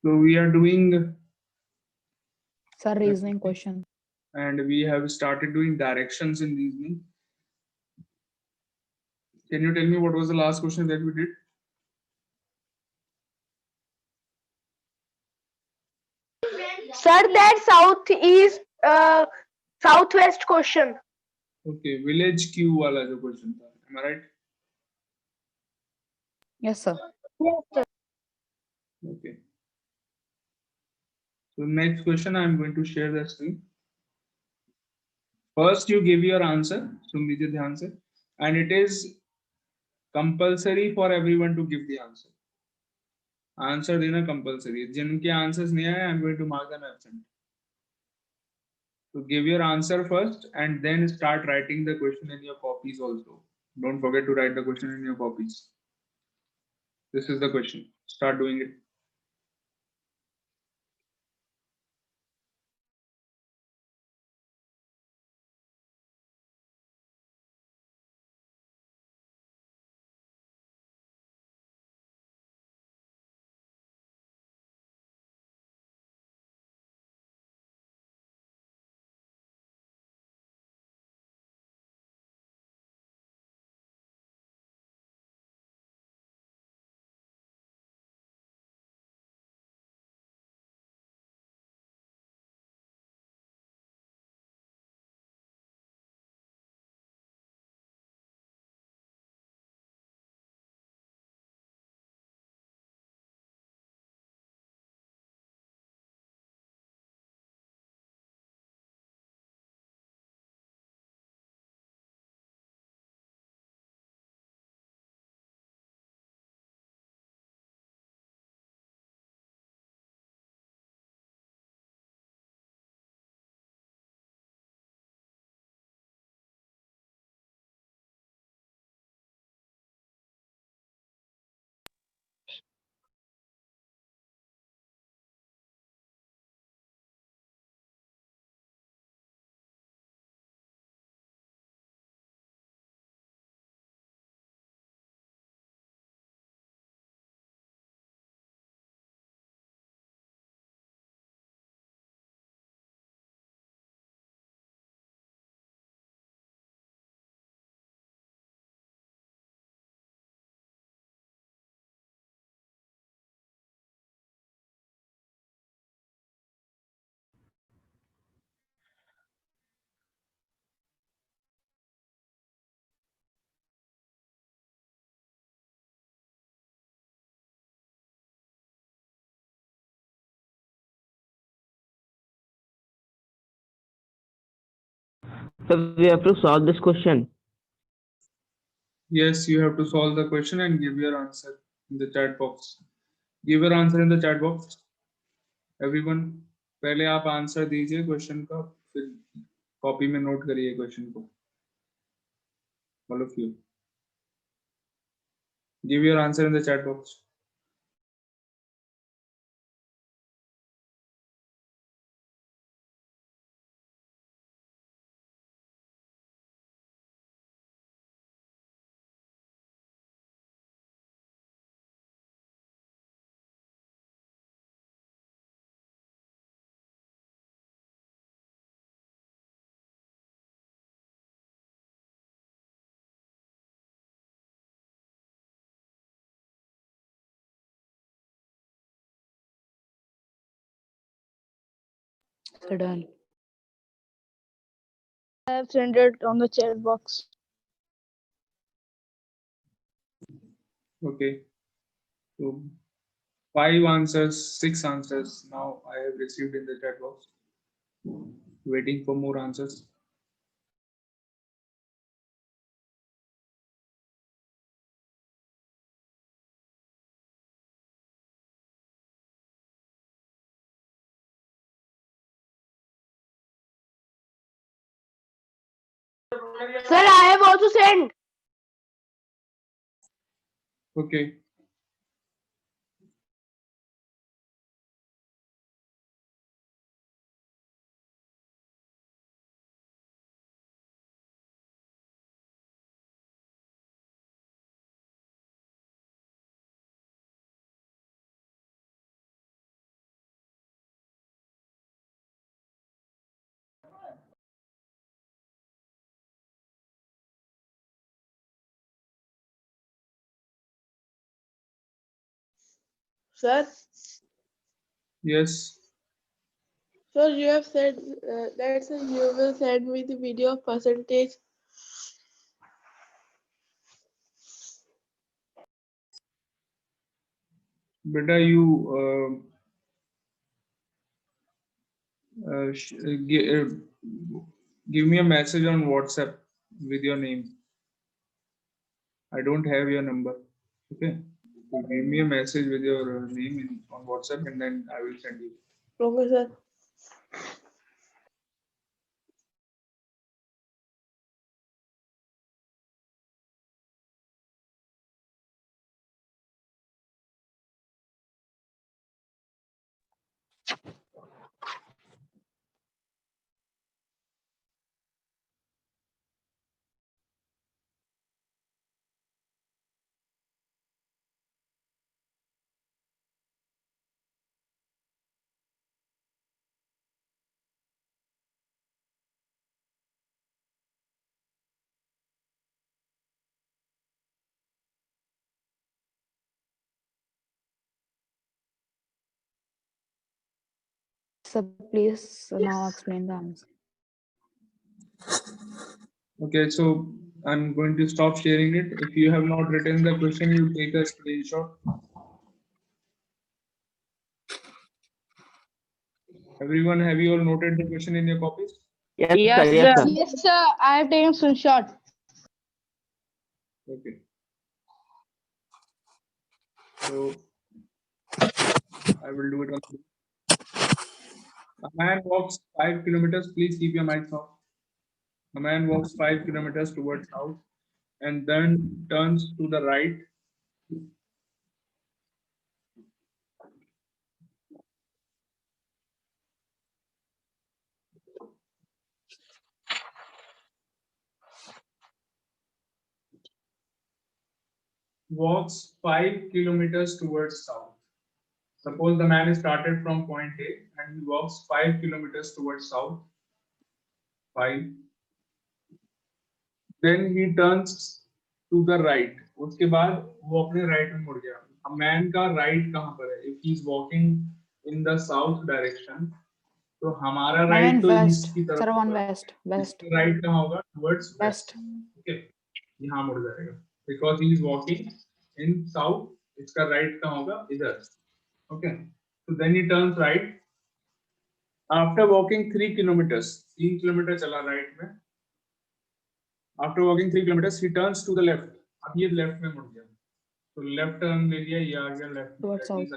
So we are doing, Sir, reasoning question. and we have started doing directions in reasoning. Can you tell me what was the last question that we did? Sir, that southeast, southwest question. Okay, village Q वाला जो question था. Am I right? Yes, sir. Yes, sir. Okay. So next question, I am going to share the screen. First, you give your answer. सुन लीजिए ध्यान से. And it is compulsory for everyone to give the answer. Answer देना compulsory. जिनके answers नहीं आए, I am going to mark them absent. So give your answer first and then start writing the question in your copies also. Don't forget to write the question in your copies. This is the question. Start doing it. So we have to solve this question. Yes, you have to solve the question and give your answer in the chat box. Give your answer in the chat box. Everyone, पहले आप answer दीजिए question का, फिर copy में note करिए question को. All of you. Give your answer in the chat box. So done. I have sent it on the chat box. Okay. So 5 answers, 6 answers now I have received in the chat box. Waiting for more answers. Sir, I have also sent. Okay. Sir, Yes. sir, you have said that sir, you will send me the video of percentage. Beta, you give me a message on WhatsApp with your name. I don't have your number. Okay. So give me a message with your name on WhatsApp, and then I will send you. Okay, sir. Sir, please now explain the answer. Okay, so I'm going to stop sharing it. If you have not written the question, you take a screenshot. Everyone, have you all noted the question in your copies? Yes, sir. Yes, Yes, sir. sir. Yes, sir. I have taken screenshot. Okay. So I will do it on. A man walks 5 kilometers. Please keep your mics off. A man walks 5 kilometers towards south and then turns to the right. Walks 5 kilometers towards south. Suppose the man is started from point A and he walks 5 kilometers towards south. 5. Then he turns to the right. उसके बाद वो अपने right में मुड़ गया. A man का right कहाँ पर है? If he is walking in the south direction, तो हमारा I right mean तो west. east की तरफ Sir, one होगा. west. West. इसका right कहाँ होगा? Towards west. West. Okay. यहाँ मुड़ जाएगा. Because he is walking in south, इसका right कहाँ होगा? इधर. Okay. So then he turns right. After walking 3 kilometers, 3 kilometer चला right में. After walking 3 kilometers, he turns to the left. अब ये left में मुड़ गया. तो left turn ले लिया, ये आ गया left में. Towards south.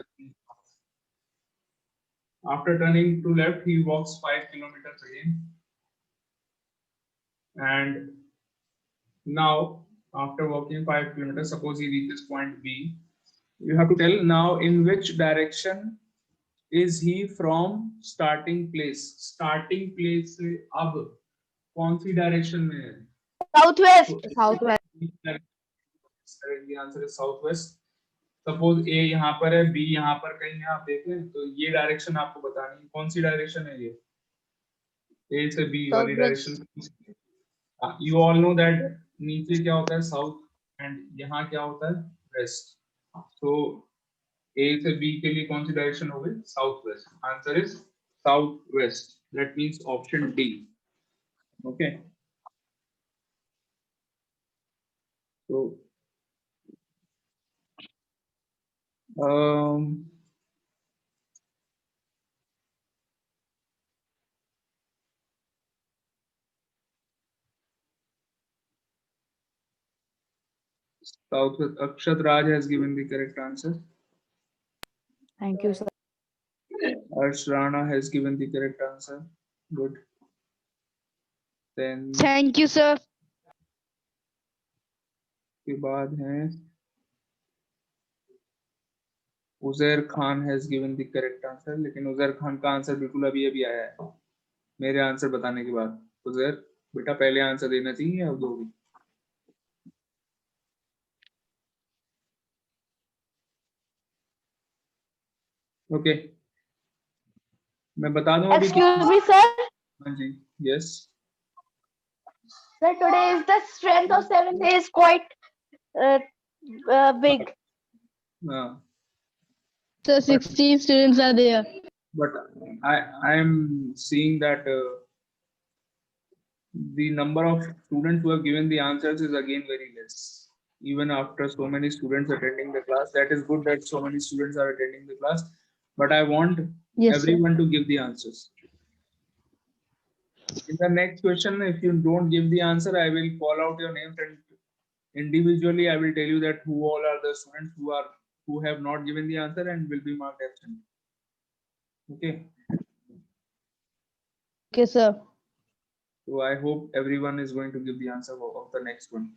After turning to left, he walks 5 kilometers again. And now, after walking 5 kilometers, suppose he reaches point B. You have to tell now in which direction is he from starting place. Starting place से अब कौन सी direction में है? Southwest. Southwest. The answer is southwest. Suppose A यहाँ पर है, B यहाँ पर कहीं है, आप देखें तो ये डायरेक्शन आपको बतानी है. कौन सी डायरेक्शन है ये? A से B वाली Southwest. Direction. You all know that नीचे क्या होता है साउथ एंड यहाँ क्या होता है वेस्ट. So A से B के लिए कौन सी डायरेक्शन हो गई? South west. Answer is south west. That means option D. Okay. So Southwest. Akshat Raj has given the correct answer. Thank you, sir. Arsh Rana has given the correct answer. Good. Then Thank you, sir. के बाद है Uzair Khan has given the correct answer. लेकिन उजैर खान का answer बिल्कुल अभी अभी आया है मेरे आंसर बताने के बाद. उजैर बेटा पहले आंसर देना चाहिए अब दोगे. ओके मैं बता दूं अभी. Excuse me, sir. हाँ जी. Yes. Sir, today is the strength of 7th is quite big. हाँ. So 16 students are there. but I am seeing that the number of students who have given the answers is again very less. Even after so many students attending the class, that is good that so many students are attending the class, but I want Yes, sir. everyone to give the answers. In the next question, if you don't give the answer, I will call out your names and individually I will tell you that who all are the students who have not given the answer and will be marked absent. Okay. Okay, sir. So I hope everyone is going to give the answer of the next one.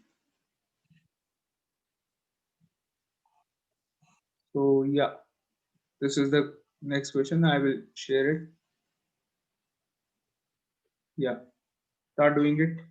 So yeah, this is the next question. I will share it. Yeah, start doing it.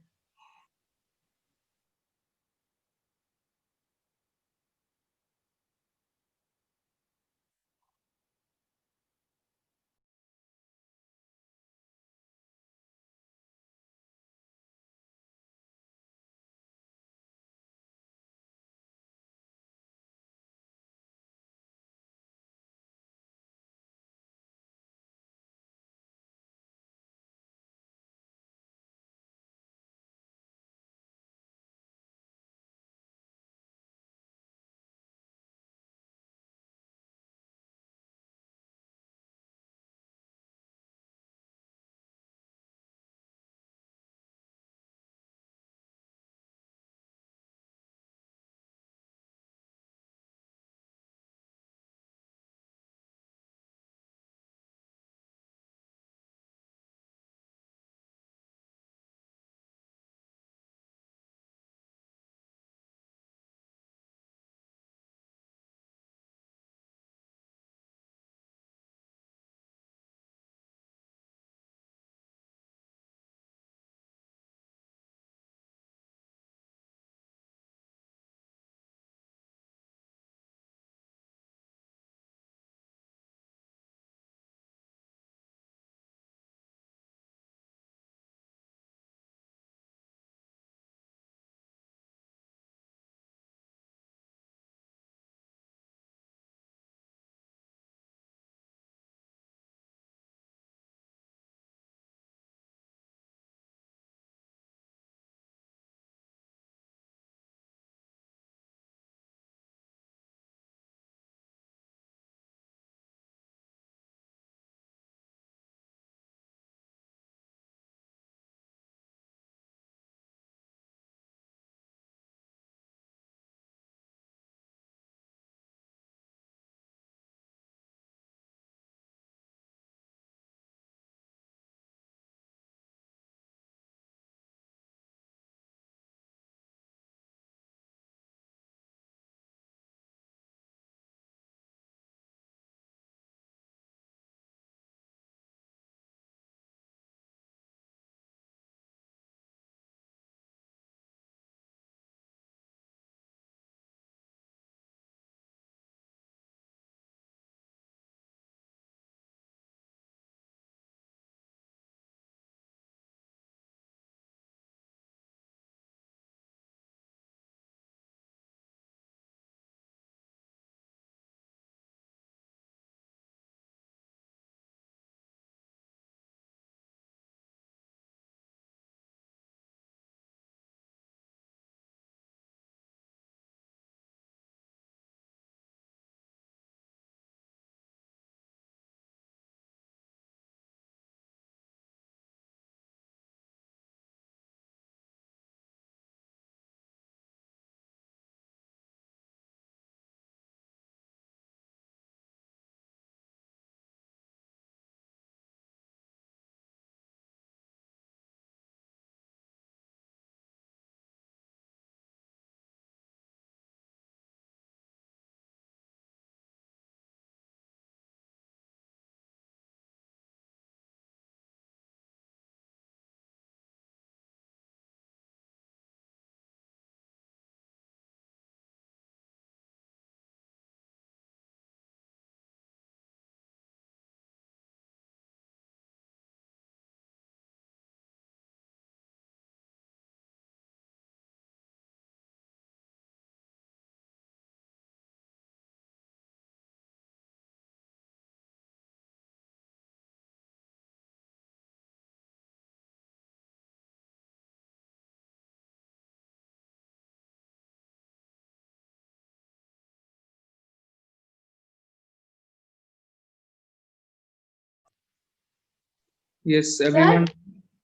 Yes, everyone.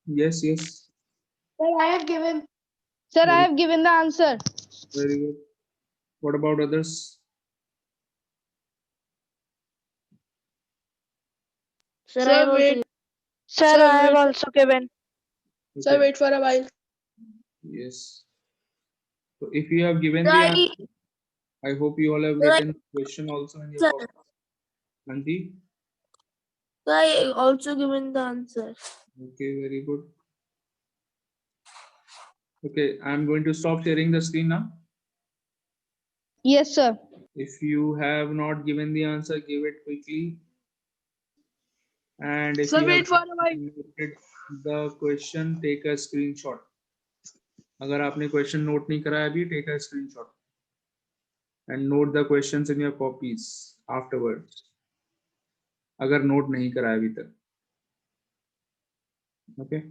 Yes, yes. Sir, I have given. Sir, I Very, have given the answer. very good. What about others? Sir, wait. Sir, Sir, I have wait. also given. Sir, Okay. wait for a while. Yes. So if you have given Sir, the I- answer, I hope you all have Sir, I- written question also in your Sir. copy. Nandi? Sir, I also given the answer. Okay, very good. Okay, I'm going to stop sharing the screen now. Yes, sir. If you have not given the answer, give it quickly. And if Sir, you have wait for a while. noted the question, take a screenshot. अगर आपने question note नहीं करा है अभी, take a screenshot and note the questions in your copies afterwards. अगर note नहीं करा है अभी तक, okay?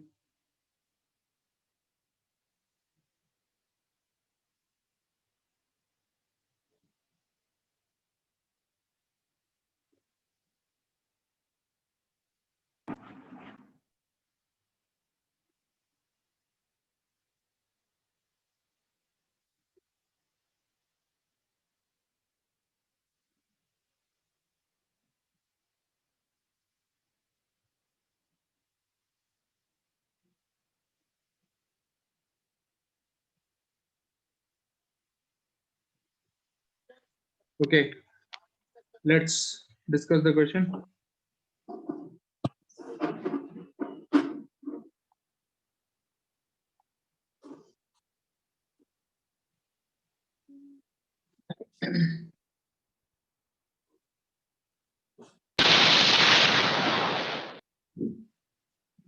Okay, let's discuss the question.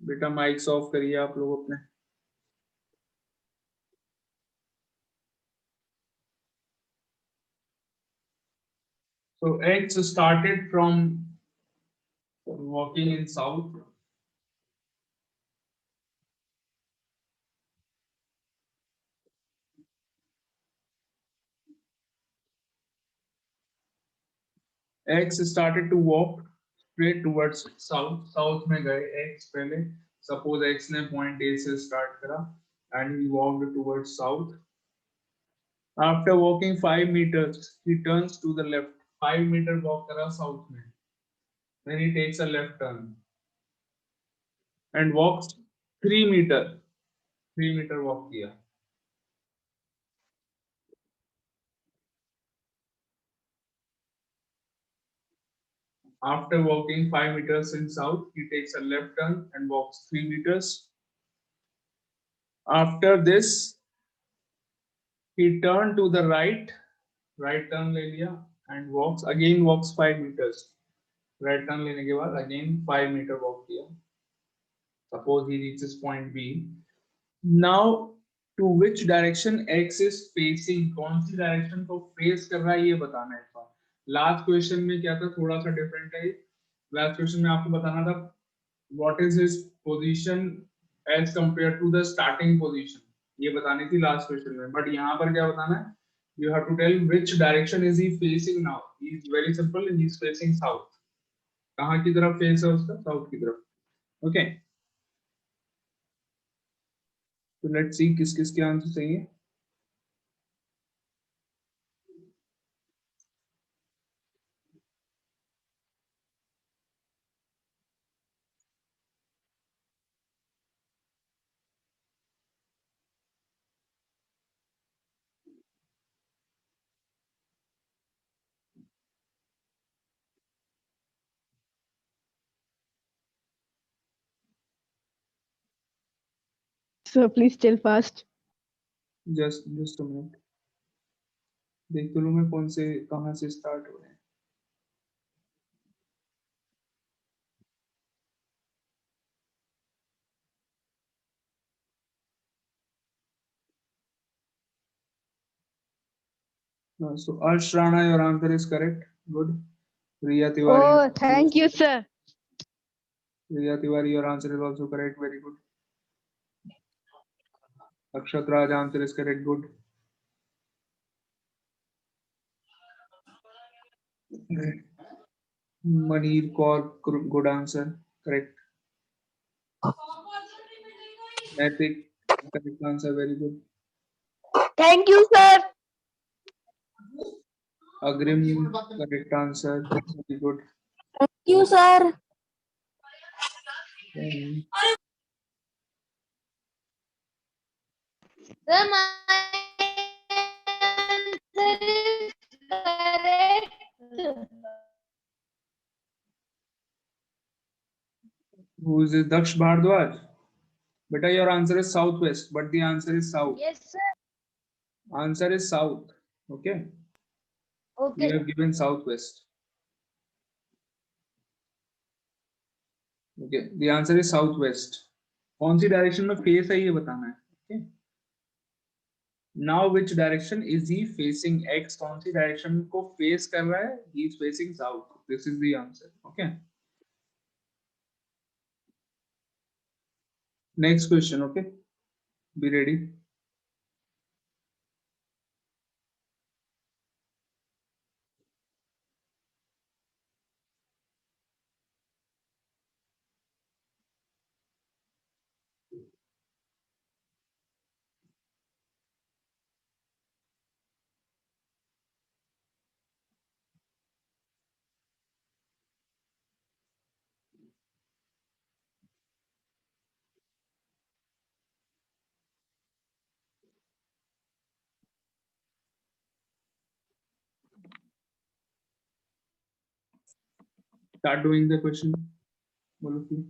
बेटा माइक्स ऑफ करिए आप लोग अपने. So X started from walking in south. X started to walk straight towards south. South में गए X पहले. Suppose X ने point A से start करा and he walked towards south. After walking 5 meters, he turns to the left. 5 meter walk करा south में. Then he takes a left turn and walks 3 meter. 3 meter walk किया. After walking 5 meters in south, he takes a left turn and walks 3 meters. After this, he turned to the right turn ले लिया and walks 5 meters. Right turn लेने के बाद again 5 meter walk किया. Suppose he reaches point B. Now, to which direction X is facing? कौन सी direction को face कर रहा है ये बताना है. Last question में क्या था, थोड़ा सा different है. Last question में आपको बताना था what is his position as compared to the starting position. ये बतानी थी last question में. But यहाँ पर क्या बताना है? You have to tell which direction is he facing now. He is very simple. He is facing south. कहाँ की तरफ face है उसका? South की तरफ. Okay. So let's see किस किस के आंसर सही है. Sir, please tell fast. Just a minute. देख तो लूँ मैं कौन से कहाँ से start हो रहे हैं. So Arsh Rana, your answer is correct. Good. Riya Tiwari. Oh, thank you, sir. Riya Tiwari, your answer is also correct. Very good. Akshat Raj, answer is correct. Good. Manir Kaur, good answer. Correct. Naitik, correct answer, very good. Thank you, sir. Agrim, correct answer, very good. Thank you, sir. Then Sir, my answer is correct. who is this? Daksh Bhardwaj. Beta, your answer is southwest, but the answer is south. Yes, sir. Answer is south. Okay. You Okay. have given southwest. Okay. The answer is southwest. कौन सी direction में face है ये बताना है. Okay. Now which direction is he facing? X कौन सी direction को face कर रहा है? He is facing south. This is the answer. Okay. Next question. Okay. Be ready. Start doing the question. All of you.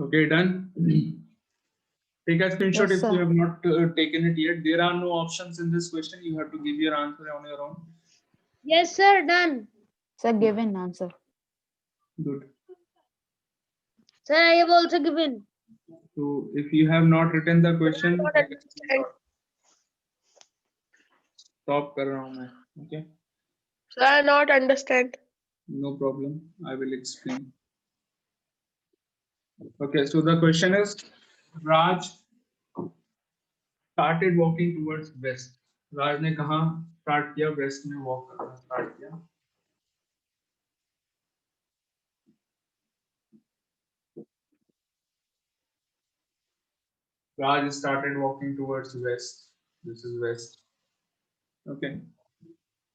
Okay, done. Take a screenshot Yes, if you sir. have not taken it yet. There are no options in this question. You have to give your answer on your own. Yes, sir. Done. Sir, given answer. Good. Sir, I have also given. So if you have not written the question, not take a understand. screenshot. Stop कर रहा हूँ मैं. Okay. Sir, I not understand. No problem. I will explain. Okay, so the question is, Raj started walking towards west. Raj ने कहाँ start किया? West में walk करना start किया. Raj started walking towards west. This is west. Okay.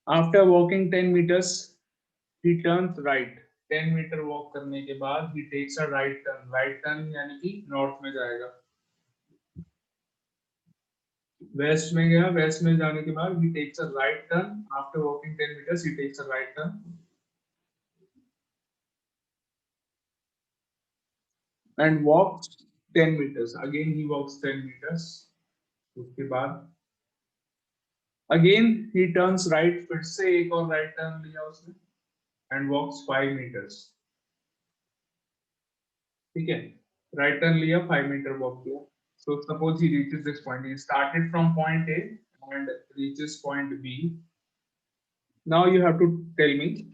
After walking 10 meters, he turns right. 10 metre walk करने के बाद he takes a right turn. Right turn यानी कि नॉर्थ में जाएगा. वेस्ट में गया. वेस्ट में जाने के बाद he takes a right turn. After walking 10 meters, he takes a right turn and walks 10 meters. Again he walks 10 meters. उसके बाद again he turns right. फिर से एक और right turn लिया उसने and walks 5 meters. ठीक है. Right turn लिया, 5 meter walk किया. So suppose he reaches this point. He started from point A and reaches point B. Now you have to tell me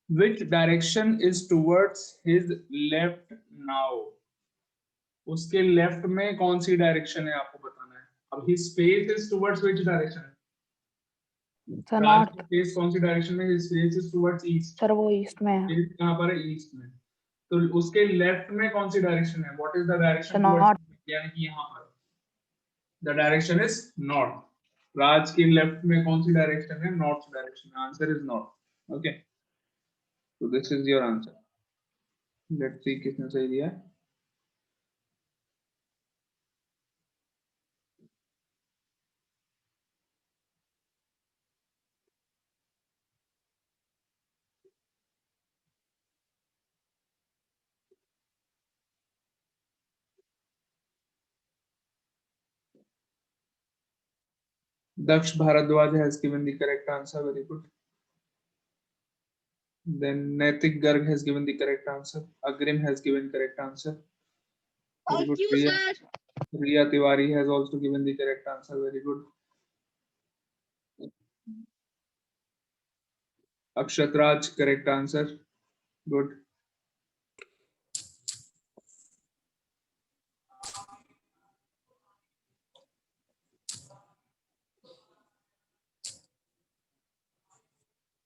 which direction is towards his left now. उसके left में कौन सी direction है आपको बताना है. अब his face is towards which direction? Sir Raj north. का face कौन सी डायरेक्शन में? His face is towards east. Sir वो ईस्ट में है. Face कहाँ पर है? ईस्ट में. तो उसके लेफ्ट में कौन सी डायरेक्शन है? What is the direction sir towards? North. यानी कि यहाँ पर. The direction is north. राज के लेफ्ट में कौन सी डायरेक्शन है? North direction. Answer is north. Okay. So this is your answer. Let's see किसने सही दिया है. Daksh Bharadwaj has given the correct answer. Very good. Then Naitik Garg has given the correct answer. Agrim has given correct answer. Very good. Riya Tiwari has also given the correct answer. Very good. Akshat Raj, correct answer. Good.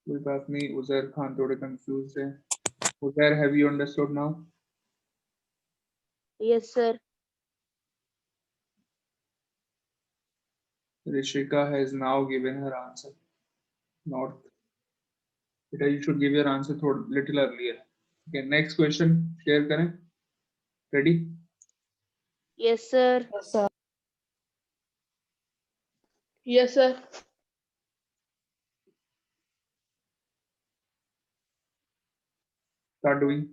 कोई बात नहीं. उजैर खान थोड़े confused है. Uzair, have you understood now? Yes, sir. Rishika has now given her answer. North. Beta, you should give your answer little earlier. Okay, next question. Share करें. Ready? Yes, sir. Yes, sir. Yes, sir. Start doing.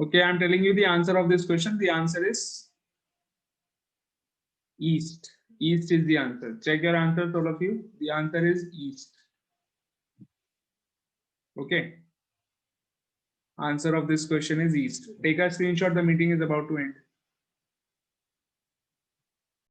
Okay, I'm telling you the answer of this question. The answer is east. East is the answer. Check your answers, all of you. The answer is east. Okay. Answer of this question is east. Take a screenshot. The meeting is about to end.